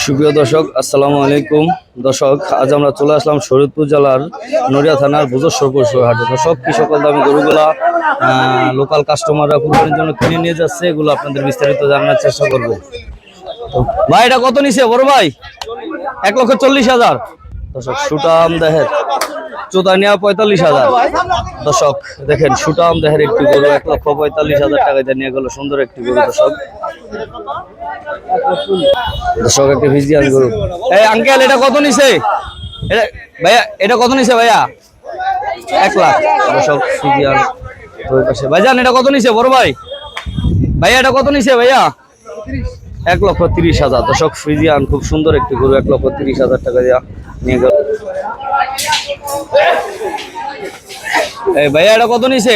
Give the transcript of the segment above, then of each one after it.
সুপ্রিয় দর্শক, আসসালামু আলাইকুম। দর্শক, আজ আমরা চলে আসলাম শরীয়তপুর জেলার নড়িয়া থানার বুজস্বর পশু হাটে। দর্শক, কি সকল দামি গরুগুলা লোকাল কাস্টমাররা কুরবানির জন্য কিনে নিয়ে যাচ্ছে, এগুলো আপনাদের বিস্তারিত জানার চেষ্টা করব। ভাই, এটা কত নিছে বড় ভাই? 1,40,000। দর্শক, সুটাম দেহের চোদানিয়া 45,000। দর্শক দেখেন, সুটাম দেহের একটি গরু 1,45,000 টাকায় নিয়ে গেল। সুন্দর একটি গরু দর্শক। দর্শক, একটা ভিজিয়ান গরু। এই আঙ্কেল, এটা কত নিছে? এটা ভাইয়া, এটা কত নিছে ভাইয়া? 1 লাখ। দর্শক, ভিজিয়ান ওই পাশে। ভাইজান, এটা কত নিছে বড় ভাই? ভাইয়া, এটা কত নিছে ভাইয়া? 1,30,000। দর্শক, ফ্রিজিয়ান খুব সুন্দর একটি গরু 1,30,000 টাকা দিয়া নিয়ে গেল। এই ভাইয়া, এটা কত নিছে?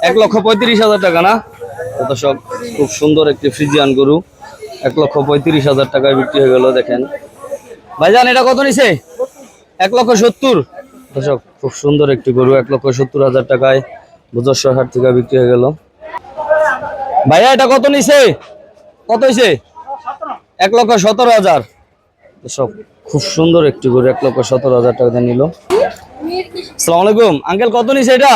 1,35,000 টাকা না? দর্শক, খুব সুন্দর একটি ফ্রিজিয়ান গরু 1,35,000 টাকায় বিক্রি হয়ে গেল। দেখেন ভাইজান, এটা কত নিছে? 1,70,000। দর্শক, খুব সুন্দর একটি গরু 1,70,000 টাকায় বুজস্বর হাট থেকে বিক্রি হয়ে গেল। ভাইয়া, এটা কত নিছে? কত হয়েছে? 1,17,000। দর্শক, খুব সুন্দর একটি গরু 1,17,000 টাকা দিয়ে নিল। আসসালামু আলাইকুম আঙ্কেল, কত নিছে এটা?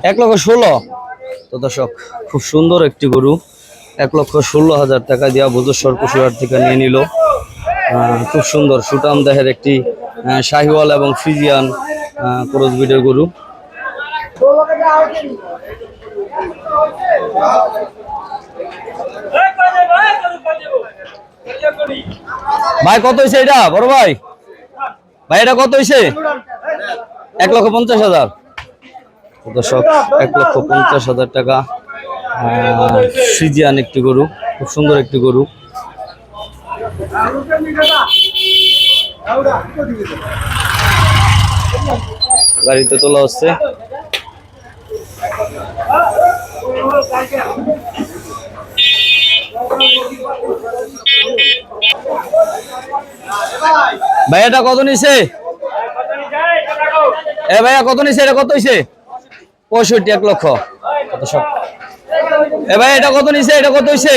1,16,000। তো দর্শক, খুব সুন্দর একটি গরু 1,16,000 টাকা দিয়া বুজস্বর পশুহাট থেকে নিয়ে নিল। খুব সুন্দর সুটাম দেহের একটি শাহিওয়াল এবং ফ্রিজিয়ান ক্রস ব্রিডের গরু। ভাই, কত হয়েছে এটা বড় ভাই? ভাই, এটা কত হয়েছে? 1,50,000। দর্শক, 1,50,000 টাকা ফ্রিজিয়ান একটি গরু, খুব সুন্দর একটি গরু। গাড়িতে তোলা হচ্ছে। ভাই, এটা কত নিছে? এ ভাইয়া, কত নিছে? এটা কত হয়েছে? 65, 1 লক্ষ। এ ভাই, এটা কত নিছে? এটা কত হয়েছে?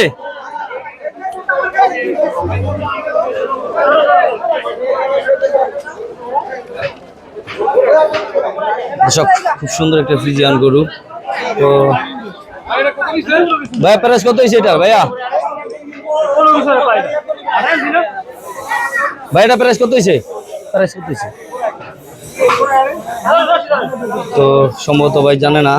দর্শক, খুব সুন্দর একটা ফ্রিজিয়ান গরু। তো ভাইয়া, প্রাইস কত হয়েছে এটা ভাইয়া? ভাই, এটা প্রাইস কত হয়েছে? প্রাইস কত হয়েছে? তো সম্ভবত ভাই জানে না।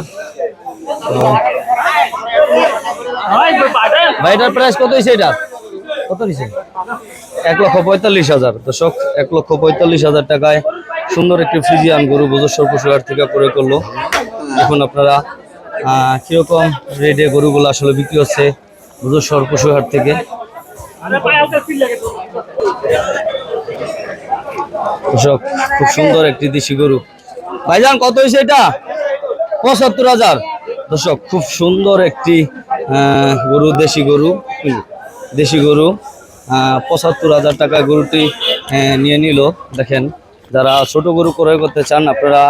ভাই, এটার প্রাইস কত হয়েছে? এটা কত নিছে? 1,45,000। দর্শক, 1,45,000 টাকায় সুন্দর একটি ফ্রিজিয়ান গরু বুজস্বর পশুহাট থেকে ক্রয় করলো। এখন আপনারা কিরকম রেটে গরুগুলো আসলে বিক্রি হচ্ছে বুজস্বর পশুহাট থেকে। দর্শক, খুব সুন্দর একটি দেশি গরু। ভাইজান, কত হয়েছে এটা? 75,000। দর্শক, খুব সুন্দর একটি গরু, দেশি গরু। 75,000 টাকা গরুটি নিয়ে নিল। দেখেন, যারা ছোট গরু ক্রয় করতে চান, আপনারা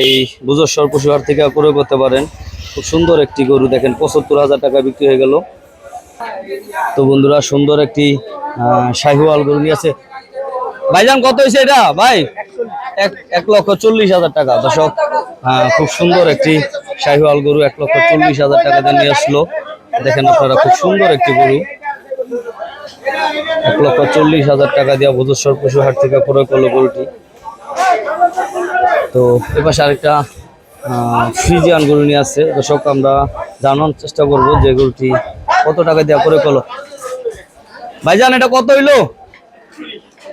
এই বুজস্বর পশুহাট থেকে ক্রয় করতে পারেন। খুব সুন্দর একটি গরু দেখেন, 75,000 টাকা বিক্রি হয়ে গেল। তো বন্ধুরা, সুন্দর একটি শাহিওয়াল গরু নিয়ে আছে। ভাইজান, কত হয়েছে এটা ভাই? 1,40,000 টাকা। দর্শক, খুব সুন্দর একটি শাহিওয়াল গরু 1,40,000 টাকা দিয়ে নিয়ে আসলো। দেখেন আপনারা, খুব সুন্দর একটি গরু 1,40,000 টাকা দিয়ে বুজস্বর পশুহাট থেকে ক্রয় করলো গরুটি। তো এপাশে আরেকটা ফ্রিজিয়ান গরু নিয়ে আসছে। দর্শক, আমরা জানানোর চেষ্টা করব যে গরুটি কত টাকা দিয়ে ক্রয় করলো। ভাইজান, এটা কত হইলো?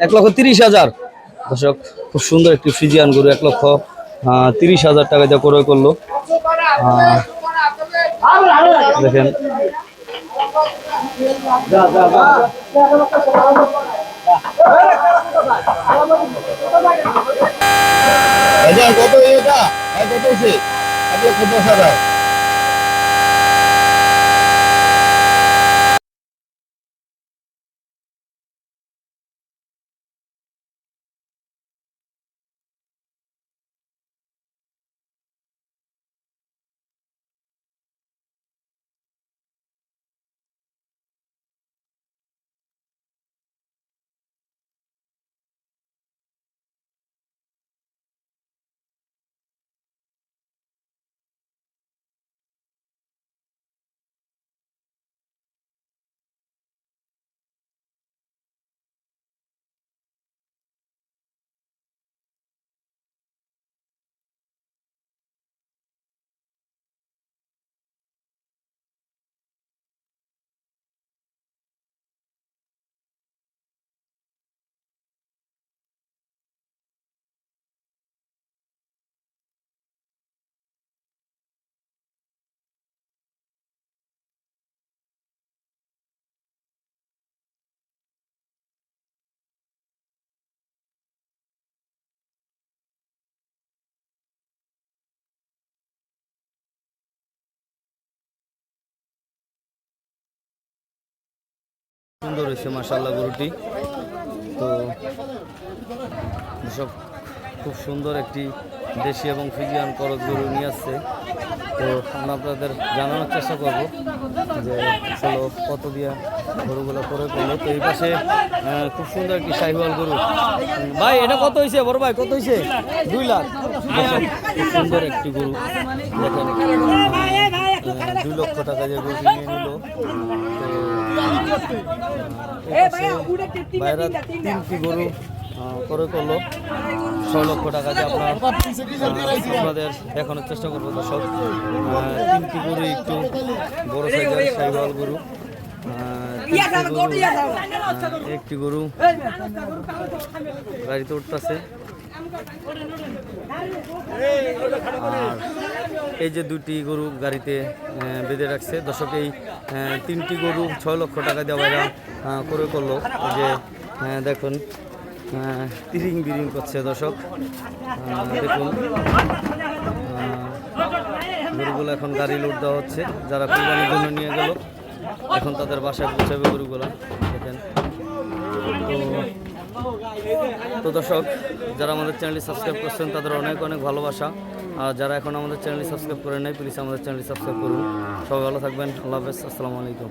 1,30,000। দর্শক, খুব সুন্দর একটি ফ্রিজিয়ান গরু 1,30,000 টাকা দিয়ে ক্রয় করলো। দেখেন, কত এটা? কত হয়েছে? 1,10,000। সুন্দর হয়েছে মাশাআল্লাহ গরুটি। তো সব খুব সুন্দর একটি দেশি এবং ফ্রিজিয়ান করজ গরু নিয়ে আসছে। তো আমরা আপনাদের জানানোর চেষ্টা করব যে আসলে কত দিয়া গরুগুলো করে করলো। তো এই পাশে খুব সুন্দর একটি শাহিওয়াল গরু। ভাই এটা কত হয়েছে বড় ভাই, কত হয়েছে? 2 লাখ। খুব সুন্দর একটি গরু দেখেন, 2 লক্ষ টাকা যে গরু নিয়ে নিল। তো বাইরে 3টি গরু করে করলো 6 লক্ষ টাকা দিয়ে আপনাদের দেখানোর চেষ্টা করবো দর্শক। 3টি গরু একটু বড় সাইজের শাহিওয়াল গরু, একটি গরু গাড়িতে উঠতেছে। আর এই যে 2টি গরু গাড়িতে বেঁধে রাখছে দর্শক। এই 3টি গরু 6 লক্ষ টাকা দিয়ে বাইরা করে করলো। যে দেখুন তিরিং বিরিং করছে দর্শক। দেখুন গরুগুলো এখন গাড়ি লোড দেওয়া হচ্ছে, যারা কুরবানির জন্য নিয়ে গেল এখন তাদের বাসায় পৌঁছাবে গরুগুলো দেখেন। তো দর্শক, যারা আমাদের চ্যানেলটি সাবস্ক্রাইব করছেন তাদের অনেক অনেক ভালোবাসা। আর যারা এখন আমাদের চ্যানেলটি সাবস্ক্রাইব করে নাই প্লিজ আমাদের চ্যানেলটি সাবস্ক্রাইব করুন। সবাই ভালো থাকবেন। আল্লাহ হাফেজ, আসসালামু আলাইকুম।